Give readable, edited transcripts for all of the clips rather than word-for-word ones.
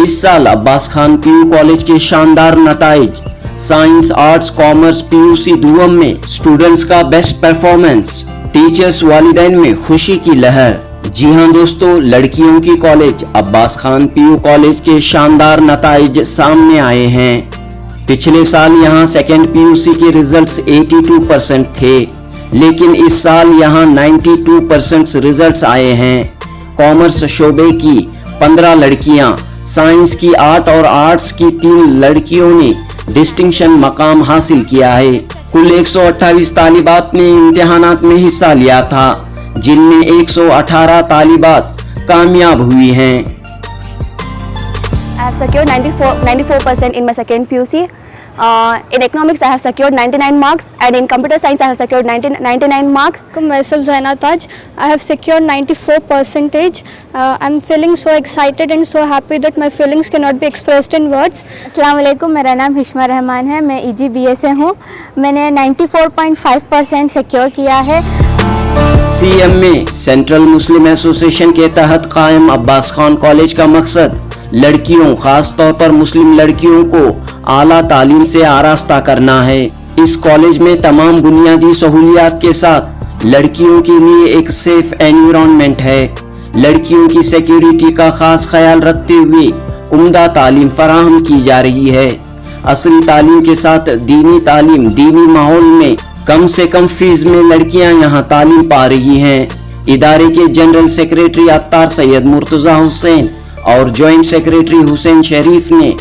इस साल Abbas Khan PU college के शानदार नताइज। साइंस, आर्ट्स, कॉमर्स, पीयूसी दुअम में स्टूडेंट्स का बेस्ट परफॉर्मेंस। टीचर्स, वालिदैन में खुशी की लहर। जी हां दोस्तों, लड़कियों की college Abbas Khan PU college के शानदार नताइज सामने आए हैं। पिछले साल यहां सेकेंड पीयूसी के रिजल्ट्स 82% थे, लेकिन इस साल यहां 92% रिजल्ट्स आए हैं। कॉमर्स शोबे की 15 लड़कियां, साइंस की 8 और आर्ट्स की 3 लड़कियों ने डिस्टिंक्शन मकाम हासिल किया है। कुल 128 तालिबात ने इम्तिहानात में हिस्सा लिया था, जिनमें 118 तालिबात कामयाब हुई हैं। I have secured 94% in my second PUC. In economics, I have secured 99 marks, and in computer science, I have secured 99 marks. Myself Zaina Taj. I have secured 94%. I'm feeling so excited and so happy that my feelings cannot be expressed in words. अस्सलाम वालेकुम, मेरा नाम हिश्मा रहमान है। मैं EGBA से हूँ। मैंने 94.5% secure किया है। CM में सेंट्रल मुस्लिम एसोसिएशन के तहत कायम अब्बास खान कॉलेज का मकसद लड़कियों, खास तौर पर मुस्लिम लड़कियों को आला तालीम से आरास्ता करना है। इस कॉलेज में तमाम बुनियादी सहूलियात के साथ लड़कियों के लिए एक सेफ एनवायरनमेंट है। लड़कियों की सिक्योरिटी का खास ख्याल रखते हुए उम्दा तालीम फराहम की जा रही है। असली तालीम के साथ दीनी तालीम, दीनी माहौल में कम से कम फीस में लड़कियां यहां तालीम पा रही हैं। इदारे के जनरल सेक्रेटरी अत्तार सैयद मुर्तजा हुसैन और जॉइंट सेक्रेटरी हुसैन शरीफ ने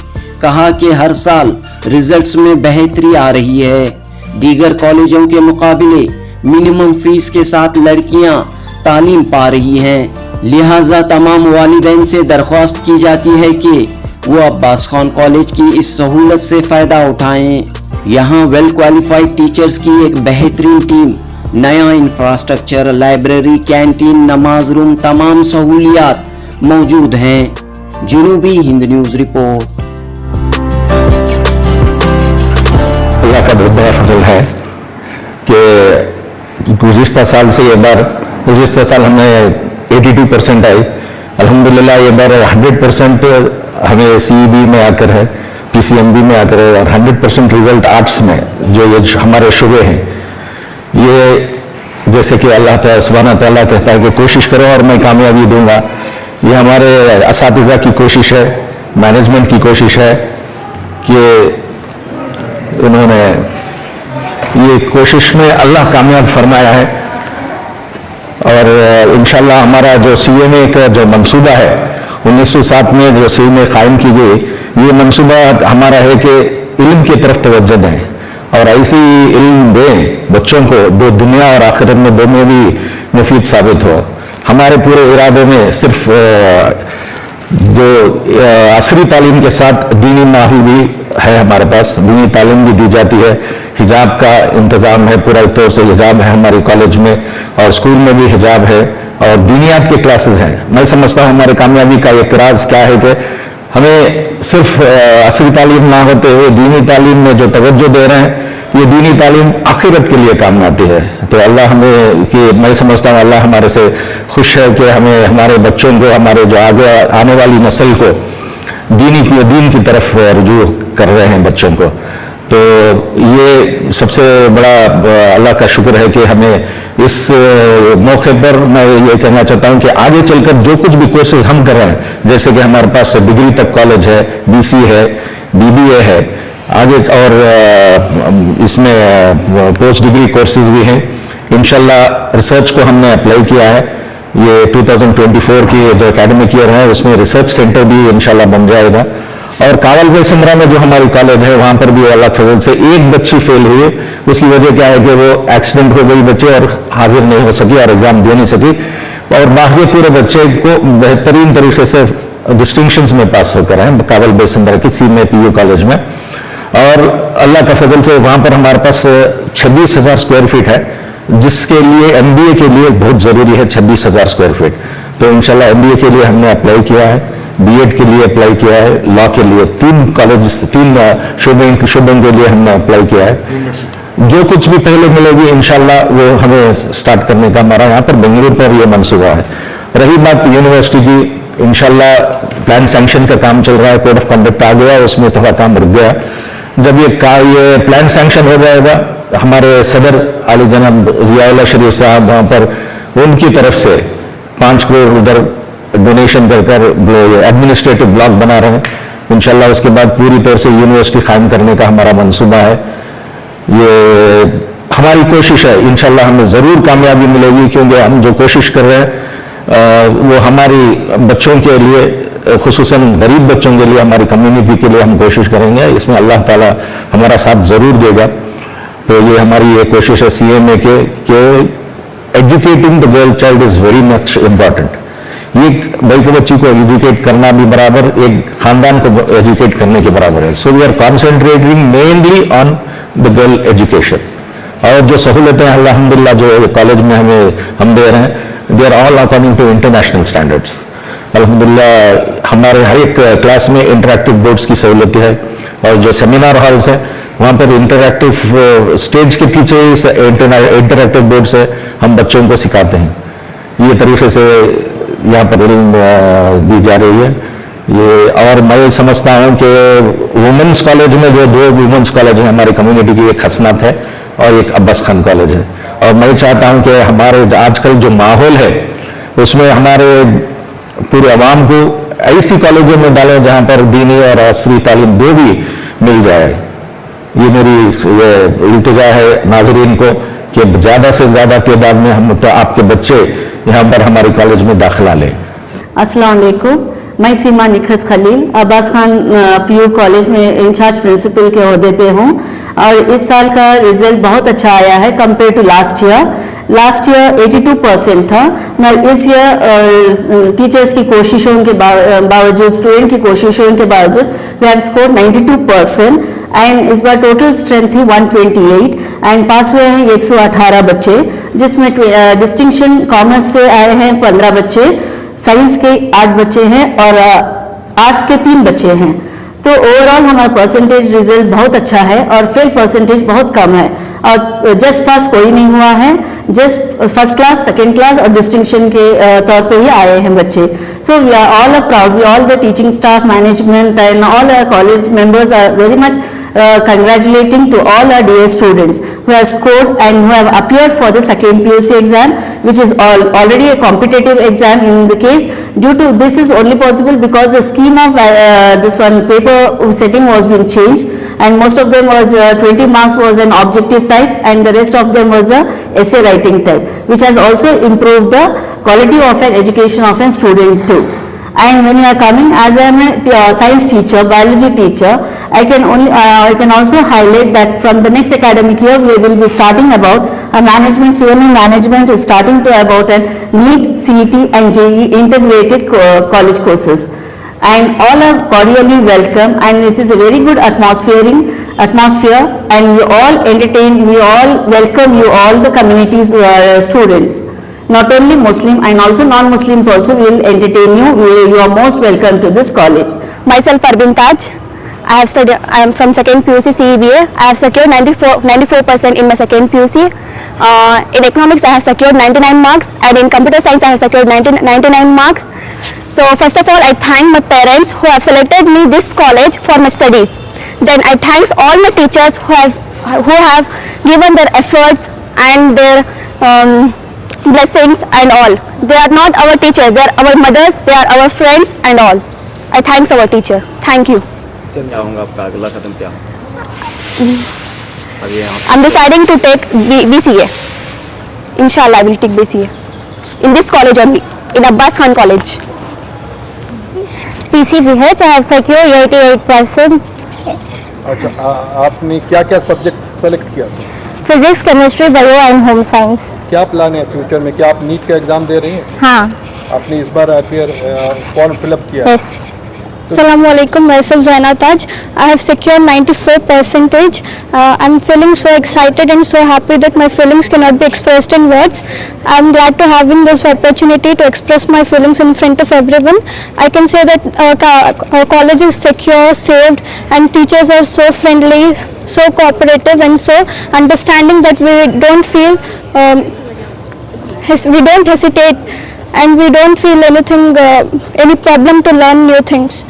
कहा कि हर साल रिजल्ट्स में बेहतरी आ रही है। दीगर कॉलेजों के मुकाबले मिनिमम फीस के साथ लड़कियां तालीम पा रही हैं। लिहाजा तमाम वालिदैन से दरख्वास्त की जाती है कि वो अब्बास खान कॉलेज की इस सहूलत से फ़ायदा उठाएं। यहाँ वेल क्वालिफाइड टीचर्स की एक बेहतरीन टीम, नया इंफ्रास्ट्रक्चर, लाइब्रेरी, कैंटीन, नमाज रूम, तमाम सहूलियात मौजूद हैं। जुनूबी हिंद न्यूज़ रिपोर्ट। अल्लाह का बहुत बड़ा फजल है कि गुज़िश्ता साल से गुज़िश्ता साल हमें 82% आई। अल्हम्दुलिल्लाह ये बार 100% हमें CEB में आकर है, PCMB में आकर है, और 100% रिजल्ट आर्ट्स में जो ये हमारे शुबे हैं। ये जैसे कि अल्लाह सुब्हाना तआला कहता है कि कोशिश करो और मैं कामयाबी दूंगा। ये हमारे असातिज़ा की कोशिश है, मैनेजमेंट की कोशिश है कि उन्होंने ये कोशिश में अल्लाह कामयाब फरमाया है। और इंशाल्लाह हमारा जो CMA का जो मंसूबा है 1907 में जो CMA कायम की गई, ये मंसूबा हमारा है कि इल्म की तरफ तवज्जो दें और ऐसी इल्म दें बच्चों को जो दुनिया और आखिरत में दोनों भी मुफीद साबित हो। हमारे पूरे इरादे में सिर्फ जो असरी तालीम के साथ दीनी माहौल भी है, हमारे पास दीनी तालीम भी दी जाती है। हिजाब का इंतज़ाम है, पूरा तौर से हिजाब है हमारे कॉलेज में, और स्कूल में भी हिजाब है, और दीनियात के क्लासेस हैं। मैं समझता हूँ हमारे कामयाबी का एक राज क्या है कि हमें सिर्फ असरी तालीम ना होते हुए दीनी तालीम में जो तवज्जो दे रहे हैं, ये दीनी तालीम आखिरत के लिए काम आती है। तो अल्लाह हमें कि मैं समझता हूँ अल्लाह हमारे से खुश है कि हमें हमारे बच्चों को, हमारे जो आगे आने वाली नस्ल को दीन की तरफ रुजू कर रहे हैं बच्चों को। तो ये सबसे बड़ा अल्लाह का शुक्र है कि हमें इस मौके पर मैं ये कहना चाहता हूँ कि आगे चलकर जो कुछ भी कोर्सेज हम कर रहे हैं, जैसे कि हमारे पास डिग्री तक कॉलेज है, BC है, BBA है, आगे और इसमें पोस्ट डिग्री कोर्सेज भी हैं। इंशाल्लाह रिसर्च को हमने अप्लाई किया है। ये 2024 की जो एकेडमिक ईयर है उसमें रिसर्च सेंटर भी इंशाल्लाह बन जाएगा। और कावल बेसंद्रा में जो हमारी कॉलेज है वहाँ पर भी अल्लाह के फजल से एक बच्ची फेल हुई। उसकी वजह क्या है कि वो एक्सीडेंट हो गई बच्चे और हाजिर नहीं हो सकी और एग्जाम दे नहीं सकी, और बाकी पूरे बच्चे को बेहतरीन तरीके से डिस्टिंक्शंस में पास होकर आए कावल बेसंद्रा की CMA PU कॉलेज में। और अल्लाह का फजल से वहाँ पर हमारे पास 26,000 स्क्वायर फीट है, जिसके लिए MBA के लिए बहुत ज़रूरी है 26,000 स्क्वायर फीट। तो इंशाल्लाह MBA के लिए हमने अप्लाई किया है, B.Ed के लिए अप्लाई किया है, लॉ के लिए 3 कॉलेज 3 शुबों के लिए हमने अप्लाई किया है। जो कुछ भी पहले मिलेगी इंशाल्लाह वो हमें स्टार्ट करने का हमारा यहाँ पर बेंगलुरु पर ये मंसूबा है। रही बात यूनिवर्सिटी की, इंशाल्लाह प्लान सैंक्शन का काम चल रहा है, कोड ऑफ कंडक्ट आ गया, उसमें थोड़ा काम रुक गया। जब ये प्लान सैंक्शन हो जाएगा, हमारे सदर आली जनाब जियाउल्लाह शरीफ साहब वहाँ पर उनकी तरफ से 5 करोड़ उधर डोनेशन कर एडमिनिस्ट्रेटिव ब्लॉक बना रहे हैं। इंशाल्लाह उसके बाद पूरी तरह से यूनिवर्सिटी कायम करने का हमारा मंसूबा है। ये हमारी कोशिश है, इंशाल्लाह हमें ज़रूर कामयाबी मिलेगी, क्योंकि हम जो कोशिश कर रहे हैं वो हमारी बच्चों के लिए, खुसूसन गरीब बच्चों के लिए, हमारी कम्युनिटी के लिए हम कोशिश करेंगे। इसमें अल्लाह ताला हमारा साथ ज़रूर देगा। तो ये हमारी ये कोशिश है CMA के educating the girl child is very much important. एक भाई को बच्ची को एजुकेट करना भी बराबर एक खानदान को एजुकेट करने के बराबर है। So we are concentrating mainly on the girl education. और जो सहूलतें अल्हम्दुलिल्लाह जो कॉलेज में हम दे रहे हैं, they are all according to international standards. अल्हम्दुलिल्लाह हमारे हर एक क्लास में इंटरैक्टिव बोर्ड्स की सहूलत है, और जो सेमिनार हॉल्स है वहाँ पर इंटरैक्टिव स्टेज के पीछे इंटरैक्टिव बोर्ड्स है, हम बच्चों को सिखाते हैं। ये तरीके से यहाँ पर इल्म दी जा रही है। ये और मैं समझता हूँ कि वुमेंस कॉलेज में जो 2 वुमेंस कॉलेज हैं हमारी कम्युनिटी की, एक हसनत है और एक अब्बास खान कॉलेज है। और मैं चाहता हूँ कि हमारे आजकल जो माहौल है उसमें हमारे पूरे अवाम को ऐसी कॉलेजों में डालें जहाँ पर दीनी और असरी तालीम दो भी मिल जाए। ये मेरी इल्तिजा है नाजरीन को कि ज़्यादा से ज़्यादा तादाद में हम तो आपके बच्चे यहाँ पर हमारे कॉलेज में दाखिला लें। अस्सलाम वालेकुम, मैं सीमा निखत खलील अब्बास खान PU कॉलेज में इंचार्ज प्रिंसिपल के ओहदे पे हूँ, और इस साल का रिजल्ट बहुत अच्छा आया है कंपेयर टू लास्ट ईयर 82% था। मगर इस ईयर टीचर्स की कोशिशों के बावजूद, स्टूडेंट की कोशिशों के बावजूद वी हैव स्कोर 92%, एंड इस बार टोटल स्ट्रेंथ थी 128, एंड पास हुए हैं 118 बच्चे, जिसमें डिस्टिंक्शन कॉमर्स से आए हैं 15 बच्चे, साइंस के 8 बच्चे हैं और आर्ट्स के 3 बच्चे हैं। तो ओवरऑल हमारा परसेंटेज रिजल्ट बहुत अच्छा है और फेल परसेंटेज बहुत कम है, और जस्ट पास कोई नहीं हुआ है, just first class, second class और डिस्टिंक्शन के तौर पे ही आए हैं बच्चे। So we are all proud, we all the teaching staff, management and all our college members are very much congratulating to all our dear students who have scored and who have appeared for the second PUC exam, which is already a competitive exam in the case. Due to this is only possible because the scheme of this one paper setting was being changed, and most of them was 20 marks was an objective type, and the rest of them was a essay writing type, which has also improved the quality of an education of a student too. And when you are coming, as I am a science teacher, biology teacher, I can also highlight that from the next academic year we will be starting about a management, CMA management is starting to about an NEET, CET and JEE integrated college courses, and all are cordially welcome, and it is a very good atmosphere, and we all entertain, we all welcome you all the communities who are students. Not only Muslim and also non-Muslims also will entertain you. You are most welcome to this college. Myself Arbin Taj. I am from second PUC CEBA. I have secured 94% in my second PUC. In economics I have secured 99 marks, and in computer science I have secured 99 marks. So first of all I thank my parents who have selected me this college for my studies. Then I thanks all my teachers who have given their efforts and their blessings and all. They are not our teachers, they are our mothers, they are our friends and all. I thanks our teacher. Thank you. क्या होगा आपका अगला कदम क्या? I'm deciding to take BCA. Inshallah I will take BCA in this college only, in Abbas Khan College. PCBH I have secured 88%. अच्छा, आपने क्या क्या subject select किया था? Physics, chemistry, bio and home science. क्या प्लान है future में? क्या आप नीट का एग्जाम दे रही हैं? हाँ। आपने इस बार फॉर्म फिलअप किया? Yes. Assalamualaikum, myself Zaina Taj. I have secured 94%. I'm feeling so excited and so happy that my feelings cannot be expressed in words. I'm glad to having this opportunity to express my feelings in front of everyone. I can say that our college is secure, saved, and teachers are so friendly, so cooperative and so understanding that we don't feel, we don't hesitate and we don't feel anything, any problem to learn new things.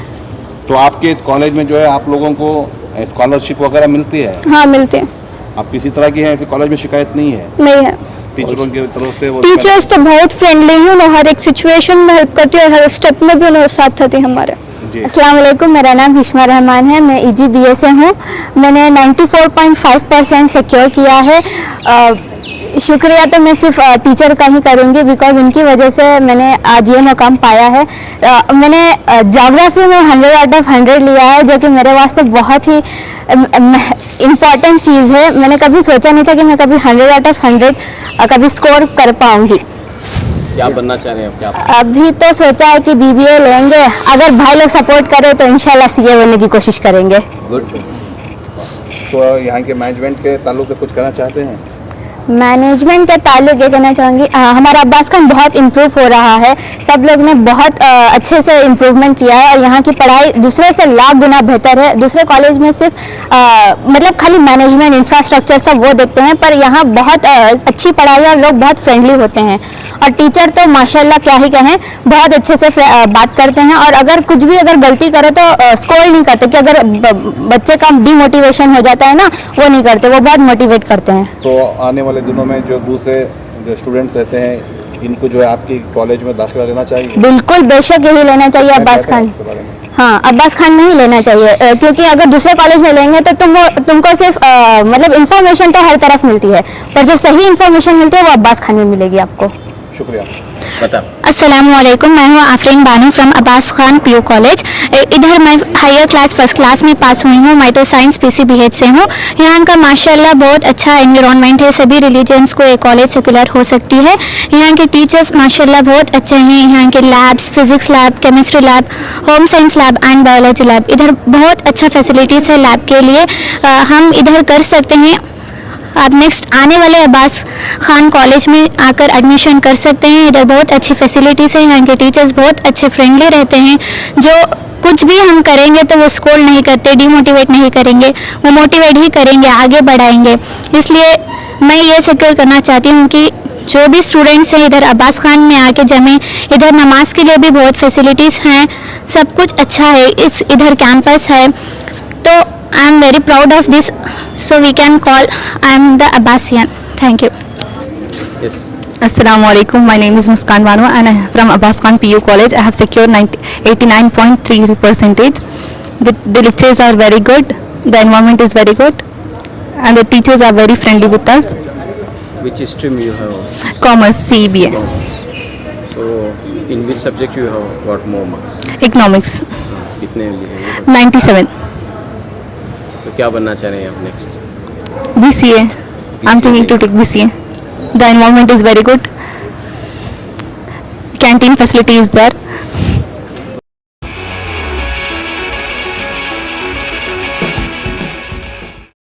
तो आपके इस college में जो है आप लोगों को scholarship वगैरह मिलती है? हाँ मिलते हैं। आप किसी तरह की है कि कॉलेज में शिकायत नहीं है? नहीं है। टीचरों की तरफ से वो टीचर्स तो बहुत फ्रेंडली हैं, वो हर एक सिचुएशन में हेल्प करती है और हर स्टेप में भी उन्होंने साथ थी हमारे। जी। अस्सलाम वालेकुम, मेरा नाम हिश्मा रहमान है, मैं EGBA से हूँ। मैंने 94.5% सिक्योर किया है। शुक्रिया तो मैं सिर्फ टीचर का ही करूँगी, बिकॉज उनकी वजह से मैंने आज ये मुकाम पाया है। मैंने ज्योग्राफी में 100 आउट ऑफ 100 लिया है, जो कि मेरे वास्ते बहुत ही इम्पॉर्टेंट चीज़ है। मैंने कभी सोचा नहीं था कि मैं कभी 100 आउट ऑफ 100 कभी स्कोर कर पाऊँगी। क्या बनना चाह रहे हैं आप? क्या अभी तो सोचा है कि BBA लेंगे, अगर भाई लोग सपोर्ट करें तो इंशाल्लाह CA बनने की कोशिश करेंगे। गुड। तो यहाँ के मैनेजमेंट के ताल्लुक से कुछ कहना चाहते हैं? मैनेजमेंट के ताल्लुक ये कहना चाहूँगी, हमारा अब्बास खान बहुत इम्प्रूव हो रहा है। सब लोग ने बहुत अच्छे से इम्प्रूवमेंट किया है और यहाँ की पढ़ाई दूसरों से लाख गुना बेहतर है। दूसरे कॉलेज में सिर्फ मतलब खाली मैनेजमेंट इंफ्रास्ट्रक्चर सब वो देखते हैं, पर यहाँ बहुत अच्छी पढ़ाई है और लोग बहुत फ्रेंडली होते हैं। और टीचर तो माशाल्लाह क्या ही कहें, बहुत अच्छे से बात करते हैं और अगर कुछ भी अगर गलती करे तो स्कोर नहीं करते, कि अगर बच्चे का डिमोटिवेशन हो जाता है ना, वो नहीं करते, वो बहुत मोटिवेट करते हैं। तो आने वाले दिनों में जो दूसरे जो स्टूडेंट्स रहते हैं, इनको जो है आपकी कॉलेज में दाखिला लेना चाहिए? बिल्कुल, बेशक यही लेना चाहिए अब्बास खान। हाँ, अब्बास खान में ही लेना चाहिए, क्योंकि अगर दूसरे कॉलेज में लेंगे तो तुमको सिर्फ मतलब इन्फॉर्मेशन तो हर तरफ मिलती है, पर जो सही इन्फॉर्मेशन मिलती है वो अब्बास खान में मिलेगी आपको। शुक्रिया। बता। अस्सलामुअलैकुम, मैं हूँ Afreen Bano from Abbas Khan PU college. इधर मैं हायर क्लास फर्स्ट क्लास में पास हुई हूँ। मैं तो साइंस PCBH से हूँ। यहाँ का माशाल्लाह बहुत अच्छा एनवायरनमेंट है। सभी रिलीजन्स को एक कॉलेज सेकुलर हो सकती है। यहाँ के टीचर्स माशाल्लाह बहुत अच्छे हैं। यहाँ के labs, physics lab, chemistry lab, home science lab and biology lab, इधर बहुत अच्छा फैसिलिटीज़ है लैब के लिए। हम इधर कर सकते हैं। आप नेक्स्ट आने वाले अब्बास खान कॉलेज में आकर एडमिशन कर सकते हैं। इधर बहुत अच्छी फैसिलिटीज़ हैं। यहाँ के टीचर्स बहुत अच्छे फ्रेंडली रहते हैं। जो कुछ भी हम करेंगे तो वो स्कोर नहीं करते, डिमोटिवेट नहीं करेंगे, वो मोटिवेट ही करेंगे, आगे बढ़ाएंगे। इसलिए मैं ये सिक्योर करना चाहती हूँ कि जो भी स्टूडेंट्स हैं इधर अब्बास खान में आके जमें। इधर नमाज के लिए भी बहुत फैसिलिटीज़ हैं, सब कुछ अच्छा है। इधर कैंपस है, तो I am very proud of this, so we can call I am the Abbasian. Thank you. Yes. Assalamualaikum. My name is Muskan Banu and I am from Abbas Khan PU College. I have secured 89.3%. The lectures are very good. The environment is very good, and the teachers are very friendly with us. Which stream you have? Commerce, CBA, So in which subject you have got more marks? Economics, कितने लिए? 97. तो क्या बनना चाह रहे हैं आप next? BCA. I'm thinking to take BCA. The environment is very good. Canteen facility is there.